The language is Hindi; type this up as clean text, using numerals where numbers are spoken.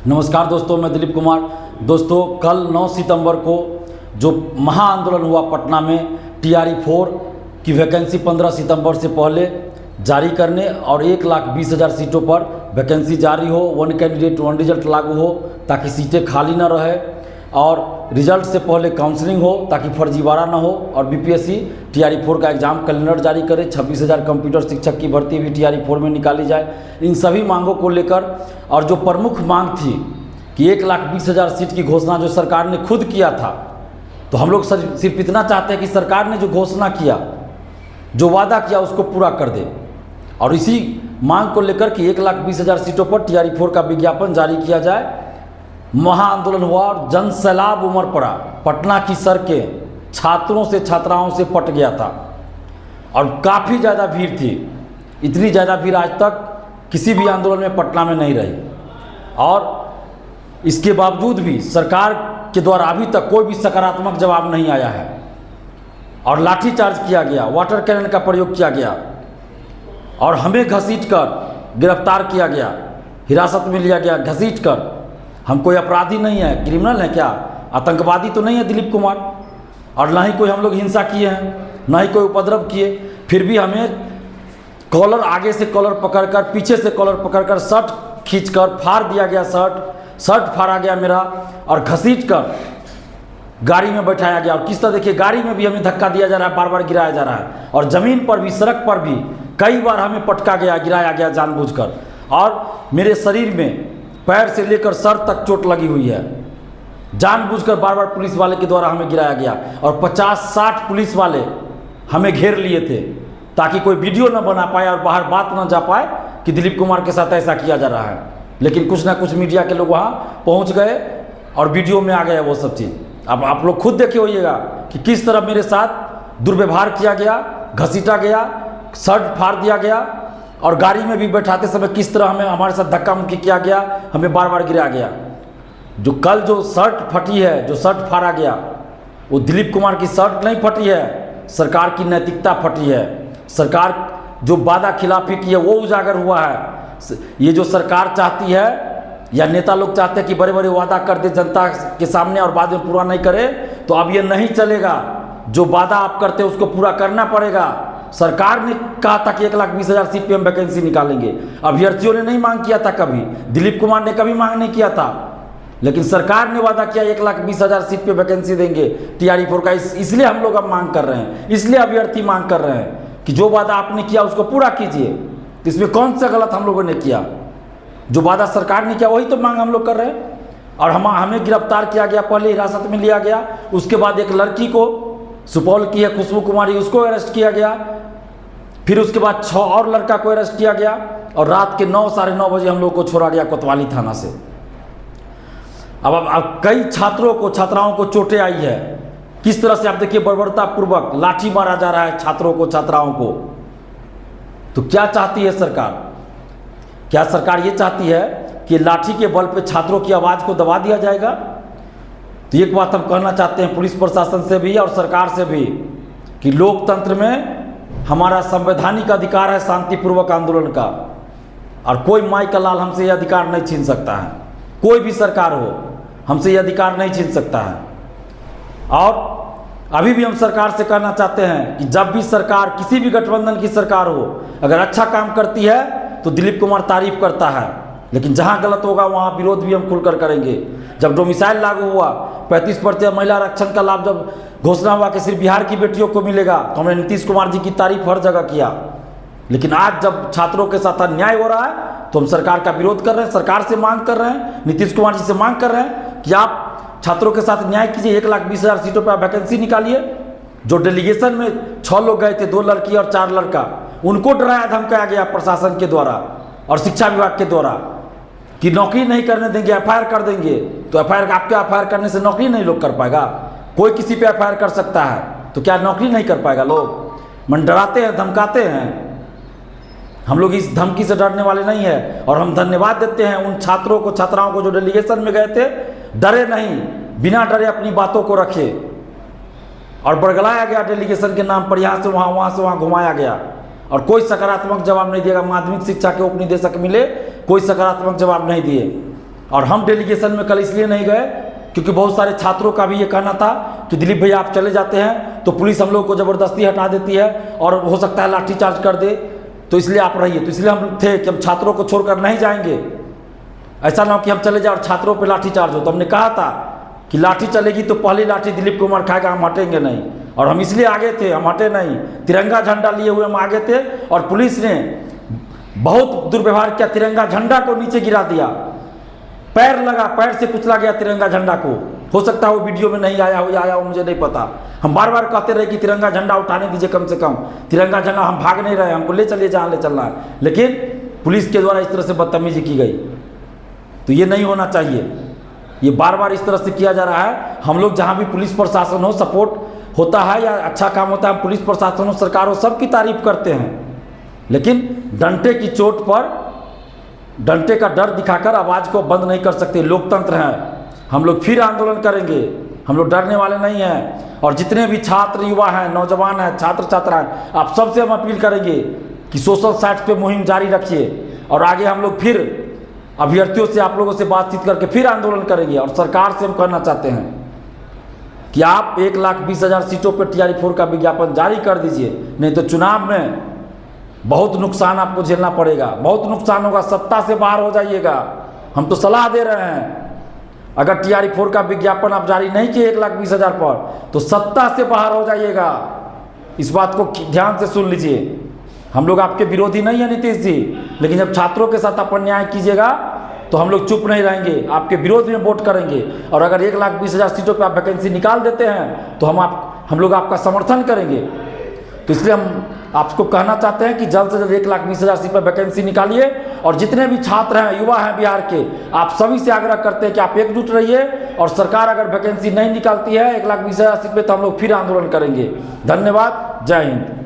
नमस्कार दोस्तों, मैं दिलीप कुमार। दोस्तों, कल 9 सितंबर को जो महाआंदोलन हुआ पटना में, TRE-4 की वैकेंसी 15 सितंबर से पहले जारी करने और 1,20,000 सीटों पर वैकेंसी जारी हो, 1 कैंडिडेट 1 रिजल्ट लागू हो ताकि सीटें खाली न रहे और रिजल्ट से पहले काउंसलिंग हो ताकि फर्जीवाड़ा न हो और BPSC TRE-4 का एग्ज़ाम कैलेंडर जारी करे। 26,000 कंप्यूटर शिक्षक की भर्ती भी TRE-4 में निकाली जाए। इन सभी मांगों को लेकर और जो प्रमुख मांग थी कि 1,20,000 सीट की घोषणा जो सरकार ने खुद किया था, तो हम लोग सिर्फ इतना चाहते हैं कि सरकार ने जो घोषणा किया, जो वादा किया, उसको पूरा कर दे। और इसी मांग को लेकर कि 1,20,000 सीटों पर TRE-4 का विज्ञापन जारी किया जाए। महाआंदोलन हुआ और जन सैलाब उमड़ पड़ा। पटना की सड़कें छात्रों से छात्राओं से पट गया था और काफ़ी ज़्यादा भीड़ थी। इतनी ज़्यादा भीड़ आज तक किसी भी आंदोलन में पटना में नहीं रही और इसके बावजूद भी सरकार के द्वारा अभी तक कोई भी सकारात्मक जवाब नहीं आया है और लाठीचार्ज किया गया, वाटर कैनन का प्रयोग किया गया और हमें घसीटकर गिरफ्तार किया गया, हिरासत में लिया गया घसीटकर। हम कोई अपराधी नहीं है, क्रिमिनल है क्या, आतंकवादी तो नहीं है दिलीप कुमार, और ना ही कोई हम लोग हिंसा किए हैं, ना ही कोई उपद्रव किए। फिर भी हमें कॉलर, आगे से कॉलर पकड़कर, पीछे से कॉलर पकड़कर, शर्ट खींचकर फाड़ दिया गया, शर्ट फाड़ा गया मेरा और घसीटकर गाड़ी में बैठाया गया। और किस तरह देखिए, गाड़ी में भी हमें धक्का दिया जा रहा है, बार बार गिराया जा रहा है और ज़मीन पर भी, सड़क पर भी कई बार हमें पटका गया, गिराया गया जानबूझकर। और मेरे शरीर में पैर से लेकर सर तक चोट लगी हुई है, जानबूझकर बार बार पुलिस वाले के द्वारा हमें गिराया गया। और 50-60 पुलिस वाले हमें घेर लिए थे ताकि कोई वीडियो न बना पाए और बाहर बात न जा पाए कि दिलीप कुमार के साथ ऐसा किया जा रहा है। लेकिन कुछ ना कुछ मीडिया के लोग वहाँ पहुँच गए और वीडियो में आ गए वो सब चीज़। अब आप लोग खुद देखे होइएगा कि किस तरह मेरे साथ दुर्व्यवहार किया गया, घसीटा गया, शर्ट फाड़ दिया गया और गाड़ी में भी बैठाते समय किस तरह हमारे साथ धक्का मुक्की किया गया, हमें बार बार गिराया गया। जो कल जो शर्ट फटी है, जो शर्ट फाड़ा गया, वो दिलीप कुमार की शर्ट नहीं फटी है, सरकार की नैतिकता फटी है। सरकार जो वादा खिलाफी की है वो उजागर हुआ है। ये जो सरकार चाहती है या नेता लोग चाहते हैं कि बड़े बड़े वादा कर दे जनता के सामने और बाद में पूरा नहीं करे, तो अब ये नहीं चलेगा। जो वादा आप करते हैं उसको पूरा करना पड़ेगा। सरकार ने कहा था कि 1,20,000 सीट पे हम वैकेंसी निकालेंगे। अभ्यर्थियों ने नहीं मांग किया था कभी, दिलीप कुमार ने कभी मांग नहीं किया था, लेकिन सरकार ने वादा किया 1,20,000 सीट पे वैकेंसी देंगे TRE-4 का। इसलिए हम लोग अब मांग कर रहे हैं, इसलिए अभ्यर्थी मांग कर रहे हैं कि जो वादा आपने किया उसको पूरा कीजिए। तो इसमें कौन सा गलत हम लोगों ने किया? जो वादा सरकार ने किया वही तो मांग हम लोग कर रहे हैं। और हमें गिरफ्तार किया गया, पहले हिरासत में लिया गया, उसके बाद एक लड़की को, सुपौल की है खुशबू कुमारी, उसको अरेस्ट किया गया, फिर उसके बाद 6 और लड़का को अरेस्ट किया गया और रात के 9, साढ़े 9 बजे हम लोग को छोड़ा गया कोतवाली थाना से। अब कई छात्रों को, छात्राओं को चोटें आई है। किस तरह से आप देखिए, बर्बरतापूर्वक लाठी मारा जा रहा है छात्रों को, छात्राओं को। तो क्या चाहती है सरकार? क्या सरकार ये चाहती है कि लाठी के बल पे छात्रों की आवाज़ को दबा दिया जाएगा? तो एक बात हम कहना चाहते हैं पुलिस प्रशासन से भी और सरकार से भी कि लोकतंत्र में हमारा संवैधानिक अधिकार है शांतिपूर्वक आंदोलन का, और कोई माई का लाल हमसे ये अधिकार नहीं छीन सकता है। कोई भी सरकार हो, हमसे ये अधिकार नहीं छीन सकता है। और अभी भी हम सरकार से कहना चाहते हैं कि जब भी सरकार, किसी भी गठबंधन की सरकार हो, अगर अच्छा काम करती है तो दिलीप कुमार तारीफ करता है, लेकिन जहां गलत होगा वहां विरोध भी हम खुलकर करेंगे। जब डोमिसाइल लागू हुआ, 35% महिला आरक्षण का लाभ जब घोषणा हुआ कि सिर्फ बिहार की बेटियों को मिलेगा, तो हमने नीतीश कुमार जी की तारीफ हर जगह किया। लेकिन आज जब छात्रों के साथ अन्याय हो रहा है तो हम सरकार का विरोध कर रहे हैं, सरकार से मांग कर रहे हैं, नीतीश कुमार जी से मांग कर रहे हैं कि आप छात्रों के साथ न्याय कीजिए, 1,20,000 सीटों पर वैकेंसी निकालिए। जो डेलीगेशन में 6 लोग गए थे, 2 लड़की और 4 लड़का, उनको डराया धमकाया गया प्रशासन के द्वारा और शिक्षा विभाग के द्वारा कि नौकरी नहीं करने देंगे, FIR कर देंगे। तो आपके FIR करने से नौकरी नहीं लोग कर पाएगा? कोई किसी पे FIR कर सकता है, तो क्या नौकरी नहीं कर पाएगा लोग? मन डराते हैं, धमकाते हैं। हम लोग इस धमकी से डरने वाले नहीं है और हम धन्यवाद देते हैं उन छात्रों को, छात्राओं को जो डेलीगेशन में गए थे, डरे नहीं, बिना डरे अपनी बातों को रखे और बरगलाया गया डेलीगेशन के नाम पर, यहाँ से वहाँ घुमाया गया और कोई सकारात्मक जवाब नहीं दिएगा। माध्यमिक शिक्षा के उपनिदेशक मिले, कोई सकारात्मक जवाब नहीं दिए। और हम डेलीगेशन में कल इसलिए नहीं गए क्योंकि बहुत सारे छात्रों का भी ये कहना था कि दिलीप भैया आप चले जाते हैं तो पुलिस हम लोग को ज़बरदस्ती हटा देती है और हो सकता है लाठीचार्ज कर दे, तो इसलिए आप रहिए। तो इसलिए हम थे कि हम छात्रों को छोड़कर नहीं जाएंगे, ऐसा ना हो कि हम चले जाए और छात्रों पर लाठीचार्ज हो। तो हमने कहा था कि लाठी चलेगी तो पहली लाठी दिलीप कुमार खाएगा, हम हटेंगे नहीं। और हम इसलिए आगे थे, हम हटे नहीं। तिरंगा झंडा लिए हुए हम आगे थे और पुलिस ने बहुत दुर्व्यवहार किया, तिरंगा झंडा को नीचे गिरा दिया, पैर लगा, पैर से कुचला गया तिरंगा झंडा को। हो सकता है वो वीडियो में नहीं आया हो या आया हो, मुझे नहीं पता। हम बार बार कहते रहे कि तिरंगा झंडा उठाने दीजिए, कम से कम तिरंगा झंडा, हम भाग नहीं रहे, हमको ले चलिए जहाँ ले चलना है। लेकिन पुलिस के द्वारा इस तरह से बदतमीजी की गई, तो ये नहीं होना चाहिए। ये बार बार इस तरह से किया जा रहा है। हम लोग जहाँ भी पुलिस प्रशासन हो, सपोर्ट होता है या अच्छा काम होता है, पुलिस प्रशासन हो, सरकार हो, सबकी तारीफ करते हैं। लेकिन डंटे की चोट पर डंटे का डर दिखाकर आवाज़ को बंद नहीं कर सकते। लोकतंत्र है, हम लोग फिर आंदोलन करेंगे, हम लोग डरने वाले नहीं हैं। और जितने भी छात्र युवा हैं, नौजवान हैं, छात्र छात्रा हैं, आप सबसे हम अपील करेंगे कि सोशल साइट्स पे मुहिम जारी रखिए और आगे हम लोग फिर अभ्यर्थियों से, आप लोगों से बातचीत करके फिर आंदोलन करेंगे। और सरकार से हम कहना चाहते हैं कि आप 1,20,000 सीटों पर TRE-4 का विज्ञापन जारी कर दीजिए, नहीं तो चुनाव में बहुत नुकसान आपको झेलना पड़ेगा, बहुत नुकसान होगा, सत्ता से बाहर हो जाइएगा। हम तो सलाह दे रहे हैं, अगर TRE-4 का विज्ञापन आप जारी नहीं किए 1,20,000 पर, तो सत्ता से बाहर हो जाइएगा। इस बात को ध्यान से सुन लीजिए। हम लोग आपके विरोधी नहीं है नीतीश जी, लेकिन जब छात्रों के साथ आप अन्याय कीजिएगा तो हम लोग चुप नहीं रहेंगे, आपके विरोध में वोट करेंगे। और अगर 1,20,000 सीटों पर आप वैकेंसी निकाल देते हैं तो हम लोग आपका समर्थन करेंगे। तो इसलिए हम आपको कहना चाहते हैं कि जल्द से जल्द 1,20,000 सीट पर वैकेंसी निकालिए। और जितने भी छात्र हैं, युवा हैं बिहार के, आप सभी से आग्रह करते हैं कि आप एकजुट रहिए। और सरकार अगर वैकेंसी नहीं निकालती है 1,20,000 सीट पे, तो हम लोग फिर आंदोलन करेंगे। धन्यवाद, जय हिंद।